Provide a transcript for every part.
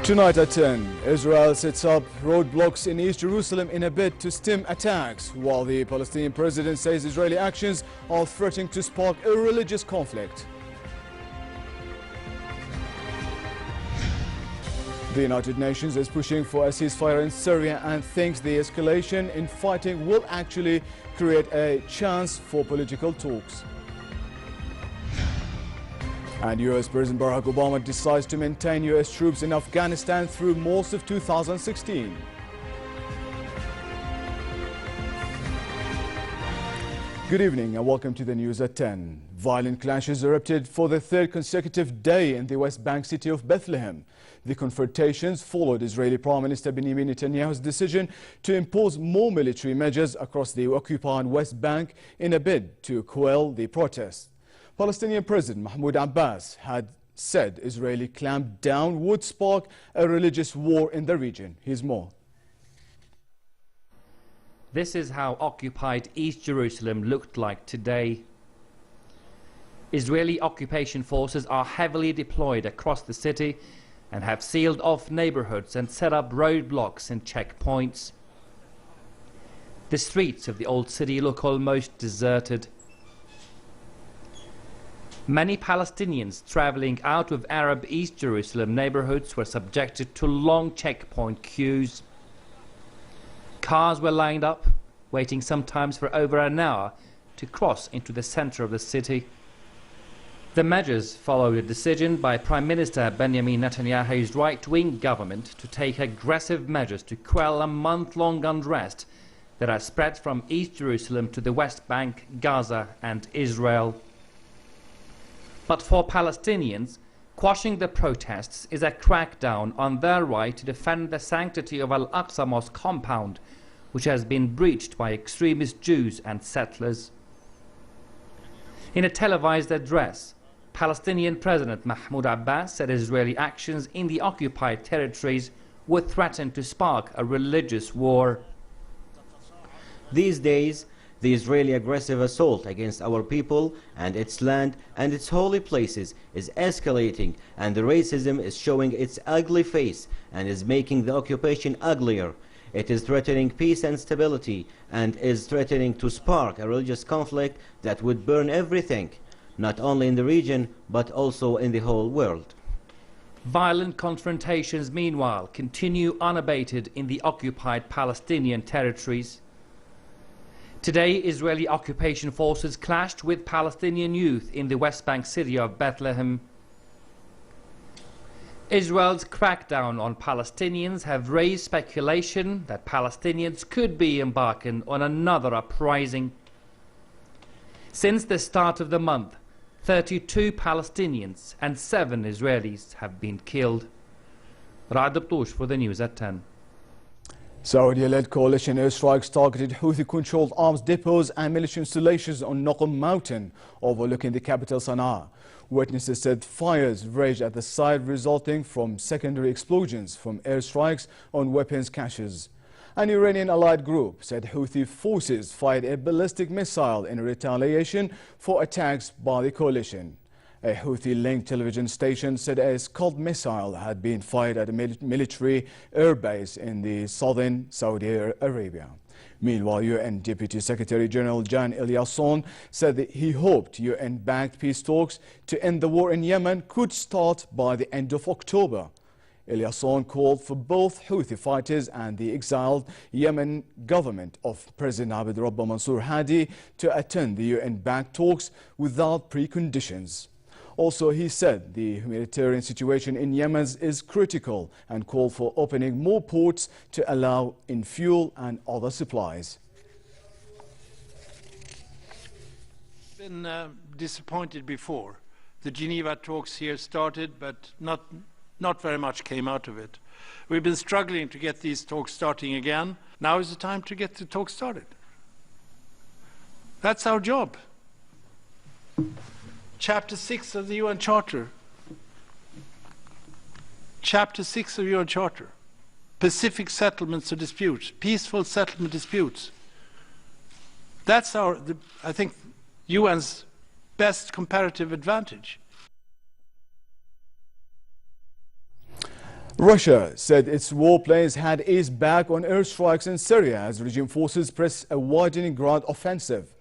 Tonight at 10, Israel sets up roadblocks in East Jerusalem in a bid to stem attacks, while the Palestinian president says Israeli actions are threatening to spark a religious conflict. The United Nations is pushing for a ceasefire in Syria and thinks the escalation in fighting will actually create a chance for political talks. And US President Barack Obama decides to maintain US troops in Afghanistan through most of 2016. Good evening and welcome to the news at 10. Violent clashes erupted for the third consecutive day in the West Bank city of Bethlehem. The confrontations followed Israeli Prime Minister Benjamin Netanyahu's decision to impose more military measures across the occupied West Bank in a bid to quell the protests. Palestinian President Mahmoud Abbas had said Israeli clampdown would spark a religious war in the region. Here's more. This is how occupied East Jerusalem looked like today. Israeli occupation forces are heavily deployed across the city and have sealed off neighborhoods and set up roadblocks and checkpoints. The streets of the old city look almost deserted. Many Palestinians traveling out of Arab East Jerusalem neighborhoods were subjected to long checkpoint queues. Cars were lined up, waiting sometimes for over an hour to cross into the center of the city. The measures followed a decision by Prime Minister Benjamin Netanyahu's right-wing government to take aggressive measures to quell a month-long unrest that has spread from East Jerusalem to the West Bank, Gaza and Israel. But for Palestinians, quashing the protests is a crackdown on their right to defend the sanctity of Al-Aqsa Mosque compound, which has been breached by extremist Jews and settlers. In a televised address, Palestinian President Mahmoud Abbas said Israeli actions in the occupied territories would threaten to spark a religious war. These days, the Israeli aggressive assault against our people and its land and its holy places is escalating, and the racism is showing its ugly face and is making the occupation uglier. It is threatening peace and stability and is threatening to spark a religious conflict that would burn everything, not only in the region but also in the whole world. Violent confrontations, meanwhile, continue unabated in the occupied Palestinian territories. Today, Israeli occupation forces clashed with Palestinian youth in the West Bank city of Bethlehem. Israel's crackdown on Palestinians have raised speculation that Palestinians could be embarking on another uprising. Since the start of the month, 32 Palestinians and 7 Israelis have been killed. Ra'ad Btush for the news at 10. Saudi-led coalition airstrikes targeted Houthi-controlled arms depots and military installations on Nuqm mountain overlooking the capital Sana'a. Witnesses said fires raged at the site resulting from secondary explosions from airstrikes on weapons caches. An Iranian allied group said Houthi forces fired a ballistic missile in retaliation for attacks by the coalition. A Houthi-linked television station said a Scud missile had been fired at a military airbase in the southern Saudi Arabia. Meanwhile, UN Deputy Secretary General Jan Eliasson said that he hoped UN-backed peace talks to end the war in Yemen could start by the end of October. Eliasson called for both Houthi fighters and the exiled Yemen government of President Abd Rabba Mansour Hadi to attend the UN-backed talks without preconditions. Also, he said the humanitarian situation in Yemen is critical and called for opening more ports to allow in fuel and other supplies. Been disappointed before. The Geneva talks here started, but not very much came out of it. We've been struggling to get these talks starting again. Now is the time to get the talks started. That's our job. Chapter 6 of the UN Charter. Chapter 6 of UN Charter. Pacific settlements of disputes, peaceful settlement disputes. That's I think, UN's best comparative advantage. Russia said its warplanes had eased back on airstrikes in Syria as regime forces press a widening ground offensive.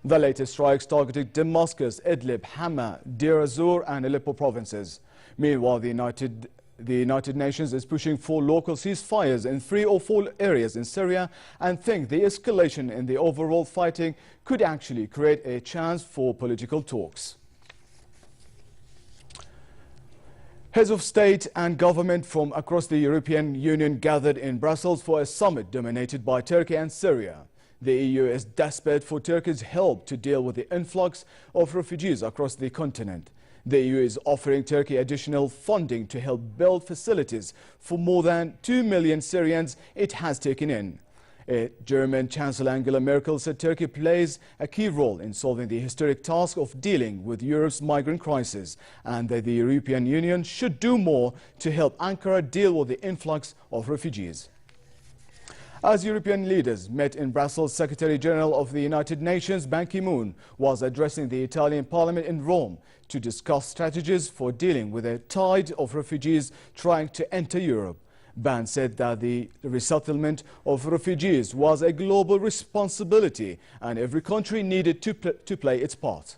The latest strikes targeted Damascus, Idlib, Hama, Deir ez-Zor and Aleppo provinces. Meanwhile, the United Nations is pushing for local ceasefires in 3 or 4 areas in Syria and think the escalation in the overall fighting could actually create a chance for political talks. Heads of state and government from across the European Union gathered in Brussels for a summit dominated by Turkey and Syria. The EU is desperate for Turkey's help to deal with the influx of refugees across the continent. The EU is offering Turkey additional funding to help build facilities for more than 2 million Syrians it has taken in. German Chancellor Angela Merkel said Turkey plays a key role in solving the historic task of dealing with Europe's migrant crisis and that the European Union should do more to help Ankara deal with the influx of refugees. As European leaders met in Brussels, Secretary General of the United Nations Ban Ki-moon was addressing the Italian Parliament in Rome to discuss strategies for dealing with a tide of refugees trying to enter Europe. Ban said that the resettlement of refugees was a global responsibility and every country needed to play its part.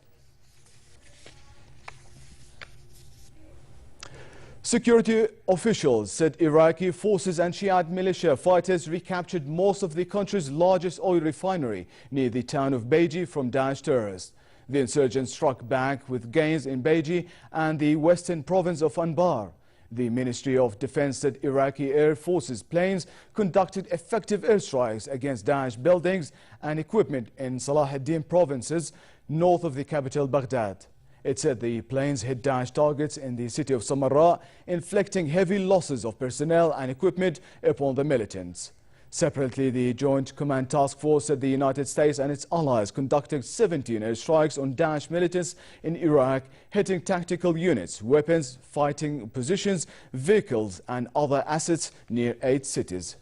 Security officials said Iraqi forces and Shiite militia fighters recaptured most of the country's largest oil refinery near the town of Beji from Daesh terrorists. The insurgents struck back with gains in Beji and the western province of Anbar. The Ministry of Defense said Iraqi Air Force's planes conducted effective airstrikes against Daesh buildings and equipment in Salah ad-Din provinces north of the capital Baghdad. It said the planes hit Daesh targets in the city of Samarra, inflicting heavy losses of personnel and equipment upon the militants. Separately, the Joint Command Task Force said the United States and its allies conducted 17 airstrikes on Daesh militants in Iraq, hitting tactical units, weapons, fighting positions, vehicles and other assets near 8 cities.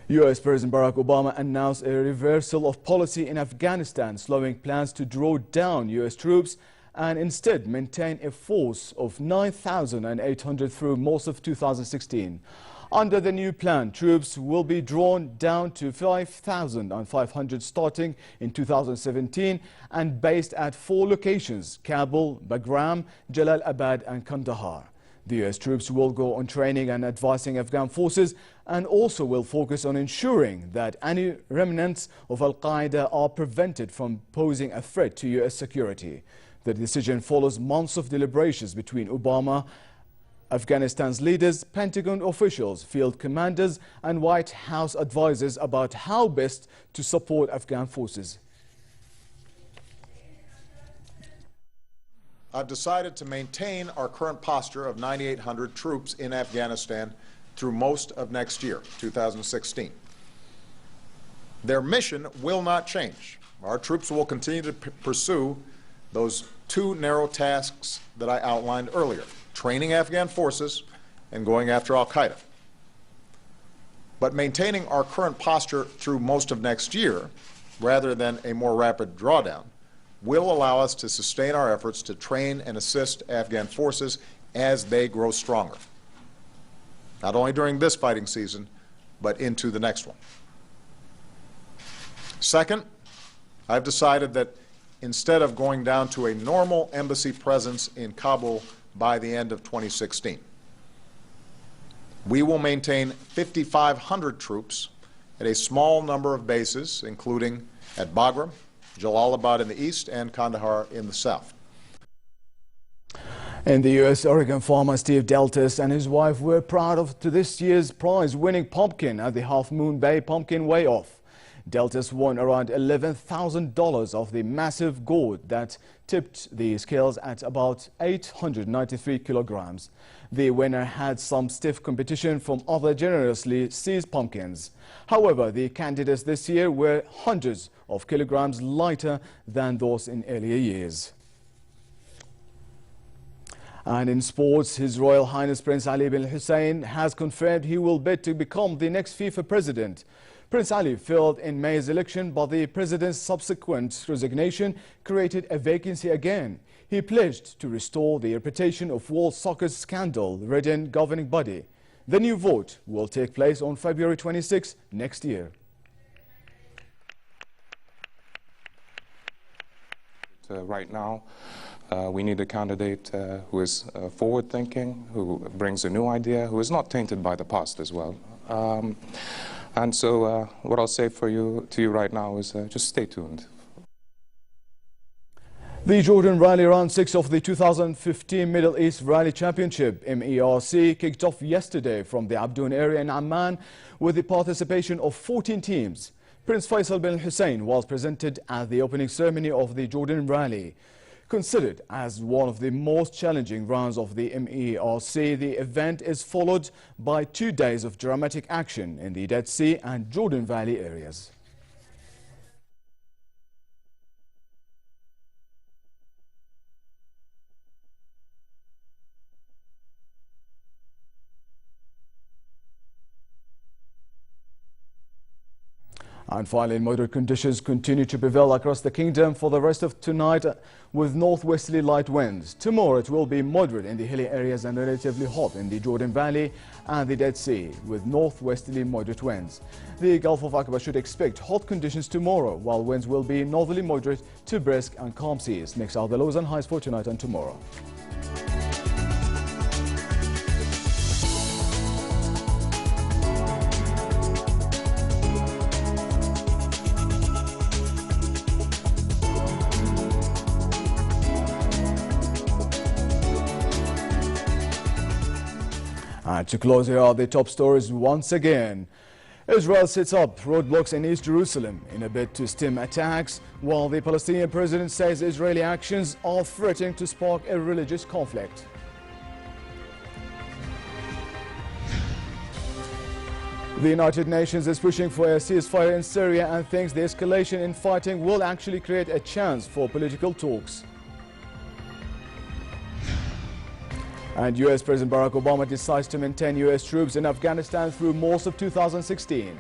US President Barack Obama announced a reversal of policy in Afghanistan, slowing plans to draw down US troops and instead maintain a force of 9,800 through most of 2016. Under the new plan, troops will be drawn down to 5,500 starting in 2017 and based at 4 locations: Kabul, Bagram, Jalalabad and Kandahar. The US troops will go on training and advising Afghan forces and also will focus on ensuring that any remnants of Al-Qaeda are prevented from posing a threat to US security. The decision follows months of deliberations between Obama, Afghanistan's leaders, Pentagon officials, field commanders and White House advisors about how best to support Afghan forces. I've decided to maintain our current posture of 9,800 troops in Afghanistan through most of next year, 2016. Their mission will not change. Our troops will continue to pursue those 2 narrow tasks that I outlined earlier: training Afghan forces and going after Al-Qaeda. But maintaining our current posture through most of next year, rather than a more rapid drawdown, will allow us to sustain our efforts to train and assist Afghan forces as they grow stronger, not only during this fighting season, but into the next one. Second, I've decided that instead of going down to a normal embassy presence in Kabul by the end of 2016, we will maintain 5,500 troops at a small number of bases, including at Bagram, Jalalabad in the east, and Kandahar in the south. In the U.S., Oregon farmer Steve Deltis and his wife were proud of this year's prize-winning pumpkin at the Half Moon Bay Pumpkin Weigh-Off. Deltis won around $11,000 of the massive gourd that tipped the scales at about 893 kilograms. The winner had some stiff competition from other generously seized pumpkins. However, the candidates this year were hundreds of kilograms lighter than those in earlier years. And in sports, His Royal Highness Prince Ali bin Hussein has confirmed he will bid to become the next FIFA president. Prince Ali failed in May's election, but the president's subsequent resignation created a vacancy again. He he pledged to restore the reputation of world soccer's scandal-ridden governing body. The new vote will take place on February 26 next year. Right now, we need a candidate who is forward-thinking, who brings a new idea, who is not tainted by the past as well. And so what I'll say to you right now is just stay tuned. The Jordan Rally Round 6 of the 2015 Middle East Rally Championship MERC kicked off yesterday from the Abdoun area in Amman with the participation of 14 teams. Prince Faisal bin Hussein was presented at the opening ceremony of the Jordan Rally. Considered as one of the most challenging rounds of the MERC, the event is followed by 2 days of dramatic action in the Dead Sea and Jordan Valley areas. And finally, moderate conditions continue to prevail across the kingdom for the rest of tonight with northwesterly light winds. Tomorrow it will be moderate in the hilly areas and relatively hot in the Jordan Valley and the Dead Sea with northwesterly moderate winds. The Gulf of Aqaba should expect hot conditions tomorrow, while winds will be northerly moderate to brisk and calm seas. Next are the lows and highs for tonight and tomorrow. And to close, here are the top stories once again. Israel sets up roadblocks in East Jerusalem in a bid to stem attacks, while the Palestinian president says Israeli actions are threatening to spark a religious conflict. The United Nations is pushing for a ceasefire in Syria and thinks the escalation in fighting will actually create a chance for political talks. And US President Barack Obama decides to maintain US troops in Afghanistan through most of 2016.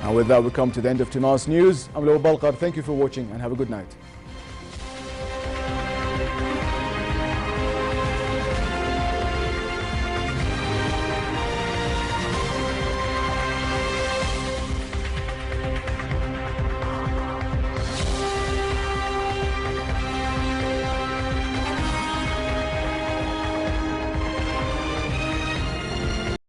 And with that, we come to the end of tonight's news. I'm Lou Balkar. Thank you for watching and have a good night.